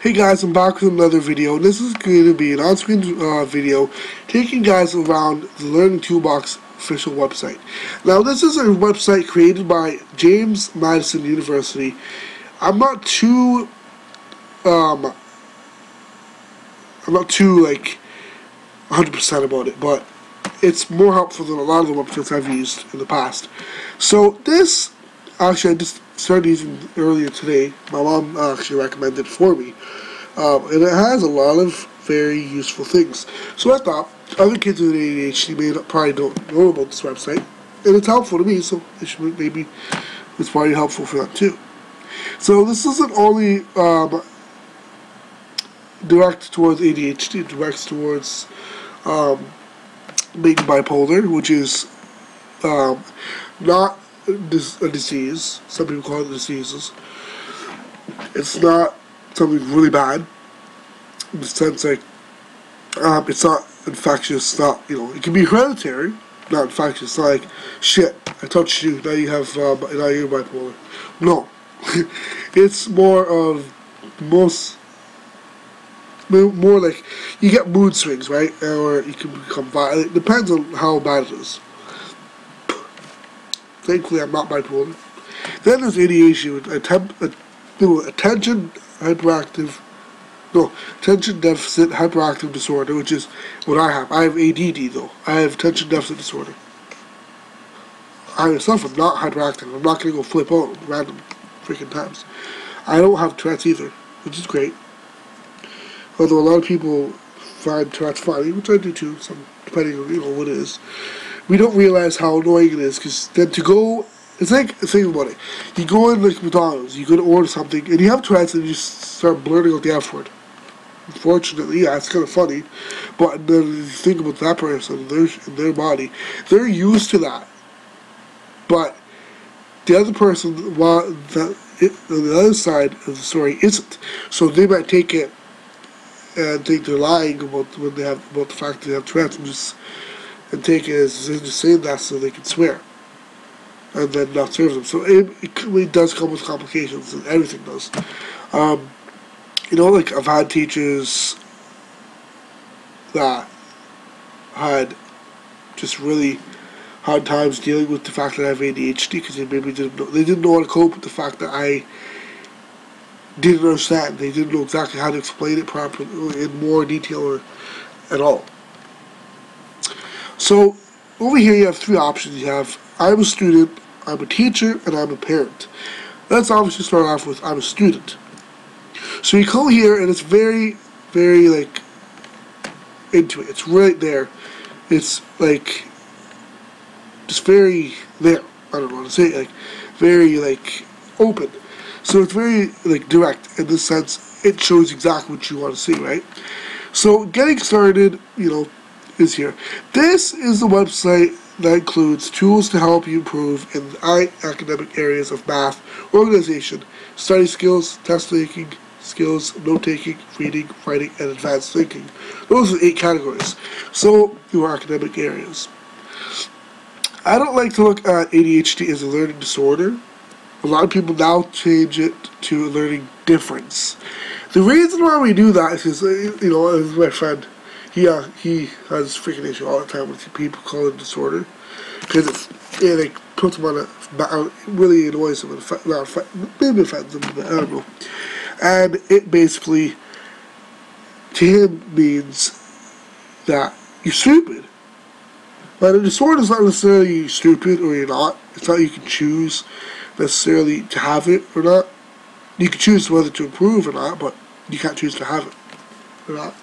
Hey guys, I'm back with another video. This is going to be an on-screen video taking you guys around the Learning Toolbox official website. Now, this is a website created by James Madison University. I'm not too like 100% about it, but it's more helpful than a lot of the websites I've used in the past. So this, actually, I just started using earlier today. My mom actually recommended it for me. And it has a lot of very useful things. So I thought other kids with ADHD probably don't know about this website, and it's helpful to me, so maybe it's probably helpful for them too. So this isn't only direct towards ADHD, it directs towards being bipolar, which is not a disease. Some people call it diseases. It's not something really bad in the sense like it's not infectious. It's not, it can be hereditary, not infectious. It's not like, shit, I touched you, now you have now you're bipolar. No. It's more of more like you get mood swings, right? Or you can become violent. It depends on how bad it is. Thankfully, I'm not bipolar. Then there's ADHD, attention deficit hyperactive disorder, which is what I have. I have ADD though. I have attention deficit disorder. I myself am not hyperactive. I'm not going to go flip out random freaking times. I don't have Tourette's either, which is great. Although a lot of people find Tourette's funny, which I do too, depending on what it is. We don't realize how annoying it is, because then to go, it's like, think about it. You go in like McDonald's, you go to order something, and you have Tourette's, and you just start blurting out the F word. Unfortunately, yeah, it's kind of funny, but then you think about that person, their body, they're used to that. But the other person, on the other side of the story, isn't. So they might take it and think they're lying about the fact that they have Tourette's, and take it as they're just saying that so they can swear, and then not serve them. So it really does come with complications, and everything does. Like I've had teachers that had just really hard times dealing with the fact that I have ADHD, because they didn't know how to cope with the fact that I didn't understand. They didn't know exactly how to explain it properly in more detail or at all. So over here you have three options. You have I'm a student, I'm a teacher, and I'm a parent. Let's obviously start off with I'm a student. So you come here and it's very, very like into it. It's right there. It's like just very there. I don't know how to say it. Like very like open. So it's very like direct in this sense. It shows exactly what you want to see, right? So getting started, is here. This is the website that includes tools to help you improve in the academic areas of math, organization, study skills, test-taking skills, note-taking, reading, writing, and advanced thinking. Those are the 8 categories. So, your academic areas. I don't like to look at ADHD as a learning disorder. A lot of people now change it to a learning difference. The reason why we do that is because, as my friend, he has this freaking issue all the time with people call it disorder, because it like puts him on it really annoys him, maybe offends him, but I don't know. And it basically, to him, means that you're stupid. But a disorder is not necessarily you're stupid or you're not. It's not you can choose necessarily to have it or not. You can choose whether to improve or not, but you can't choose to have it or not.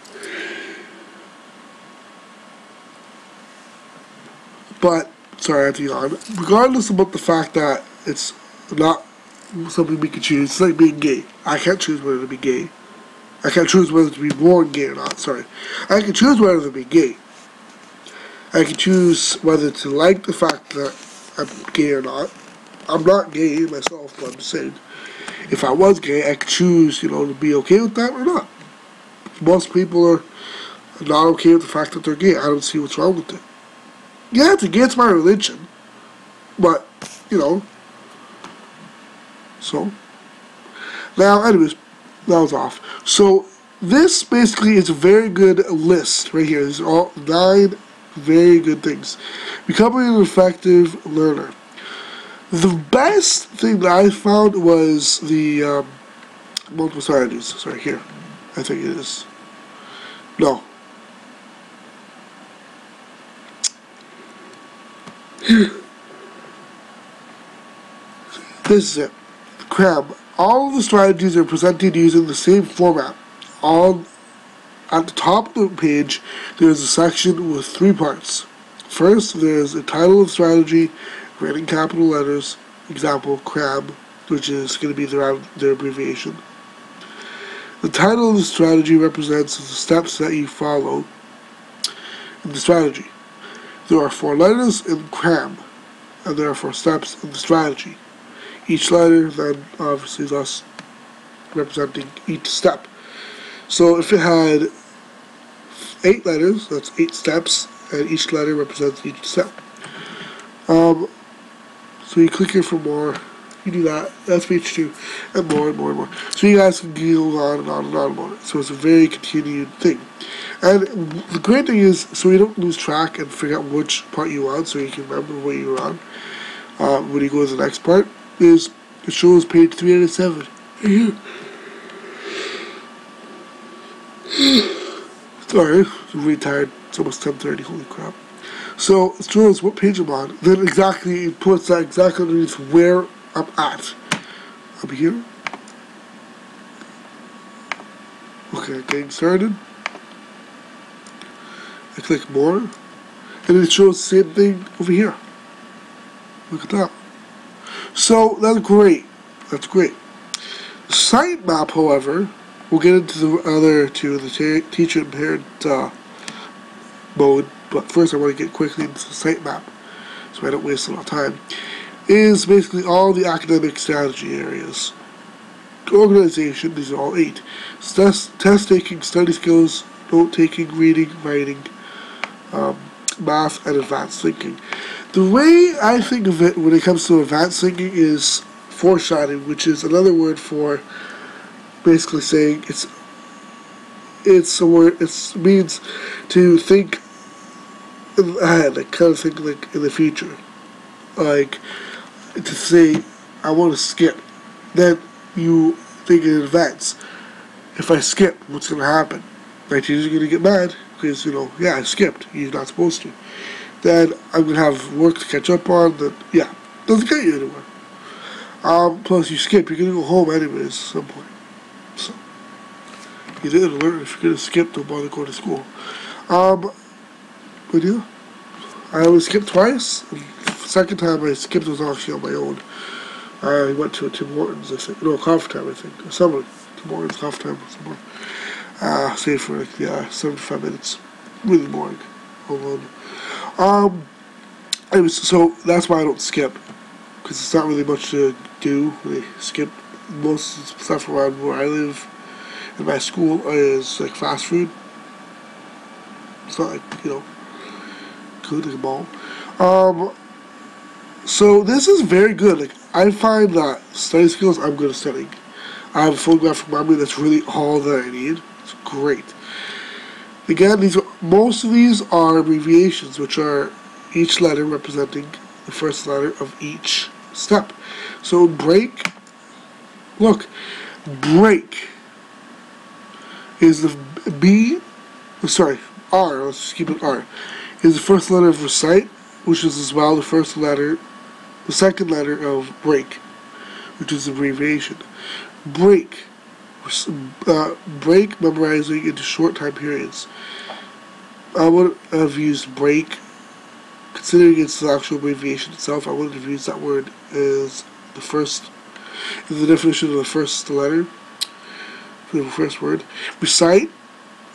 But, sorry, I have to yawn. Regardless about the fact that it's not something we can choose, it's like being gay. I can't choose whether to be gay. I can't choose whether to be born gay or not, sorry. I can choose whether to be gay. I can choose whether to like the fact that I'm gay or not. I'm not gay myself, but I'm just saying, if I was gay, I could choose, to be okay with that or not. Most people are not okay with the fact that they're gay. I don't see what's wrong with it. Yeah, it's against my religion, but, so. Now, anyways, That was off. So this basically is a very good list right here. These are all 9 very good things. Becoming an effective learner. The best thing that I found was the multiple strategies. Sorry, here. I think it is. No. This is it. Cram. All of the strategies are presented using the same format. At the top of the page, there is a section with 3 parts. First, there is a title of the strategy, written in capital letters, example, CRAB, which is going to be their abbreviation. The title of the strategy represents the steps that you follow in the strategy. There are 4 letters in CRAB, and there are 4 steps in the strategy. Each letter then obviously thus representing each step. So if it had 8 letters, that's 8 steps, and each letter represents each step. So you click here for more, you do that, that's page 2, and more and more and more. So you guys can go on and on and on about it. So it's a very continued thing. And the great thing is, so you don't lose track and forget which part you're on, so you can remember what you're on. When you go to the next part, is it shows page 307. Right here. Sorry, I'm really tired. It's almost 10:30. Holy crap! So it shows what page I'm on. Then exactly it puts that exactly underneath where I'm at. I'm here. Okay, getting started. I click more, and it shows the same thing over here. Look at that. So that's great. That's great. The sitemap, however, we'll get into the other two, the teacher impaired mode, but first I want to get quickly into the sitemap so I don't waste a lot of time, is basically all the academic strategy areas. Organization, these are all 8. Test taking, study skills, note taking, reading, writing, math, and advanced thinking. The way I think of it when it comes to advanced thinking is foreshadowing, which is another word for basically saying it's a word. It means to think ahead, like kind of think like in the future, like to say I want to skip. Then you think in advance. If I skip, what's going to happen? My teacher's going to get mad because yeah, I skipped. You're not supposed to. Then I'm going to have work to catch up on. That doesn't get you anywhere. Plus, you skip, you're going to go home anyways at some point. So, you didn't learn. If you're going to skip, don't bother going to school. But yeah, I only skipped twice. The second time I skipped was actually on my own. I went to a Tim Hortons, I think. No, coffee time, I think. Or somewhere. Tim Hortons, coffee time, somewhere. Stayed for 75 minutes. Really boring. Alone. Anyways, so that's why I don't skip, because it's not really much to do. Really skip most stuff around where I live. In my school is like fast food. It's not like good like a mall. So this is very good. Like I find that study skills, I'm good at studying. I have a photographic memory that's really all that I need. It's great. Again, most of these are abbreviations, which are each letter representing the first letter of each step. So break, look, break is the R, let's just keep it R, is the first letter of recite, which is as well the second letter of break, which is abbreviation. Break, memorizing into short time periods. I would have used break, considering it's the actual abbreviation itself. I wouldn't have used that word as the definition of the first letter, for the first word. Recite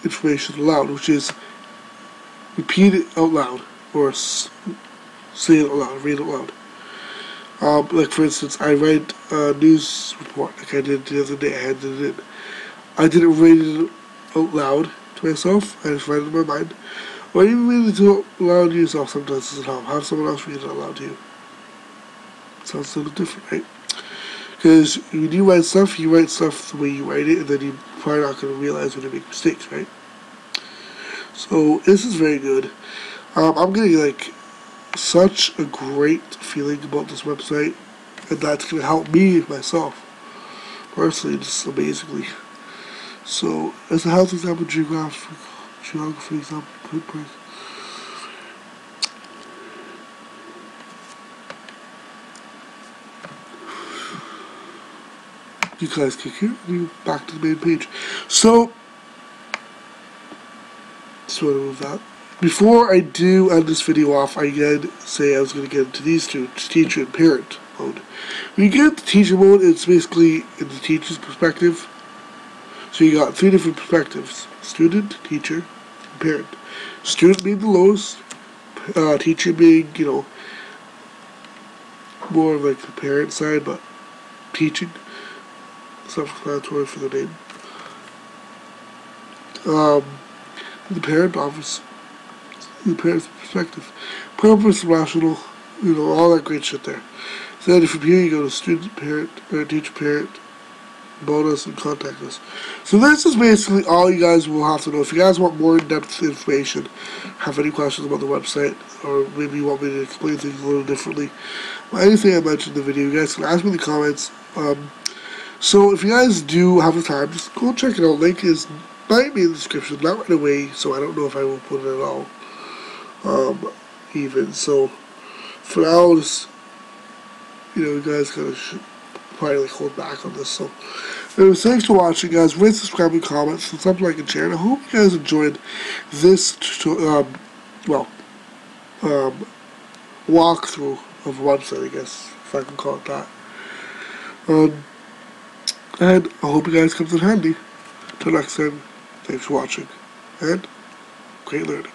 information aloud, which is repeat it out loud, or say it out loud, read it out loud. Like for instance, I write a news report, like I did the other day. I handed it in. I didn't read it out loud to myself. I just read it in my mind. Or even read it out loud to yourself sometimes doesn't help. Have someone else read it out loud to you. Sounds a little different, right? Because when you write stuff the way you write it, and then you're probably not going to realize when you make mistakes, right? So this is very good. I'm getting like such a great feeling about this website, and that's going to help me myself personally, just amazingly. So as a health example, geography example, footprint. You guys click here, and you back to the main page. So, just want to move that. Before I do end this video off, I did say I was going to get into these two, teacher and parent mode. When you get into teacher mode, it's basically in the teacher's perspective. So you got three different perspectives: student, teacher, and parent. Student being the lowest, teacher being, more of like the parent side, but teaching, self-explanatory for the name. The parent office, the parent's perspective, purpose, rational, all that great shit there. So then from here you go to student, parent, or teacher, parent, about us, and contact us. So this is basically all you guys will have to know. If you guys want more in-depth information, have any questions about the website, or maybe you want me to explain things a little differently, or anything I mentioned in the video, you guys can ask me in the comments. So if you guys do have the time, just go check it out. Link might be in the description, not right away, so I don't know if I will put it at all. Even so, for now, just you guys gotta probably like hold back on this. So, anyways, thanks for watching, guys. Rate, subscribe, and comment, something like and share. And I hope you guys enjoyed this walkthrough of a website, I guess, if I can call it that. And I hope you guys come in handy. Till next time, thanks for watching, and great learning.